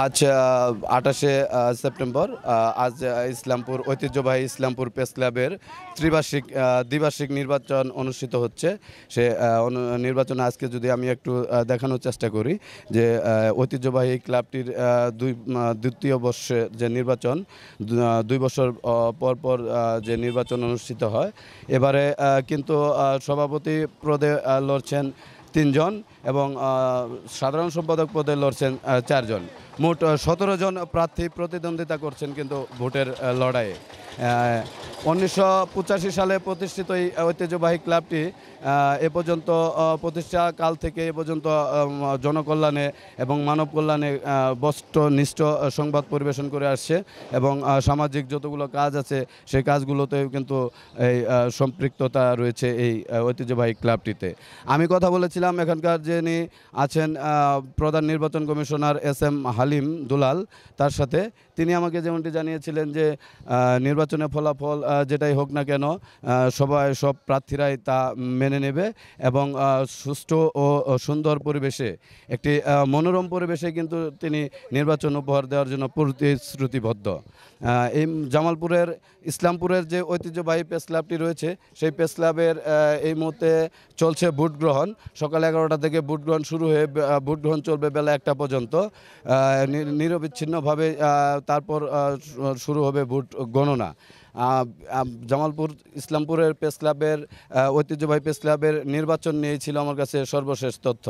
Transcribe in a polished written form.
আজ 28শে সেপ্টেম্বর আজ ইসলামপুর ঐতিহ্যবাহী ইসলামপুর প্রেস ক্লাবের দ্বিবার্ষিক নির্বাচন অনুষ্ঠিত হচ্ছে। সে নির্বাচনে আজকে যদি আমি একটু দেখানোর চেষ্টা করি যে ঐতিহ্যবাহী ক্লাবটির দ্বিতীয় বর্ষে যে নির্বাচন 2 বছর পর পর যে নির্বাচন অনুষ্ঠিত হয়। এবারে কিন্তু সভাপতি পদে লড়ছেন 3 জন এবং সাধারণ সম্পাদক পদে লড়ছেন 4 জন। মোট 17 জন প্রার্থী প্রতিদ্বন্দ্বিতা করছেন কিন্তু ভোটের লড়াইয়ে। 1985 সালে প্রতিষ্ঠিত এই ঐতিহ্যবাহী ক্লাবটি এ পর্যন্ত প্রতিষ্ঠাকাল থেকে এ পর্যন্ত জনকল্যাণে এবং মানব কল্যাণে বস্তুনিষ্ঠ সংবাদ পরিবেশন করে আসছে এবং সামাজিক যতগুলো কাজ আছে সেই কাজগুলোতেও কিন্তু এই সম্পৃক্ততা রয়েছে এই ঐতিহ্যবাহী ক্লাবটিতে। আমি কথা বলেছিলাম এখানকার যিনি আছেন প্রধান নির্বাচন কমিশনার SM হালিম দুলাল, তার সাথে। তিনি আমাকে যেমনটি জানিয়েছিলেন যে নির্বাচনের ফলাফল যেটাই হোক না কেন সব প্রার্থীরাই তা মেনে নেবে এবং সুষ্ঠু ও সুন্দর পরিবেশে একটি মনোরম পরিবেশে কিন্তু তিনি নির্বাচন উপহার দেওয়ার জন্য প্রতিশ্রুতিবদ্ধ। এই জামালপুরের ইসলামপুরের যে ঐতিহ্যবাহী প্রেস ক্লাবটি রয়েছে সেই প্রেস ক্লাবের এই মুহূর্তে চলছে ভোট গ্রহণ। সকাল 11টা থেকে ভোট গ্রহণ শুরু হয়ে ভোট গ্রহণ চলবে বেলা 1টা পর্যন্ত নিরবিচ্ছিন্নভাবে। তারপর শুরু হবে ভোট গণনা। জামালপুর ইসলামপুরের প্রেস ক্লাবের ঐতিহ্যবাহী প্রেস ক্লাবের নির্বাচন নিয়েই ছিল আমার কাছে সর্বশেষ তথ্য।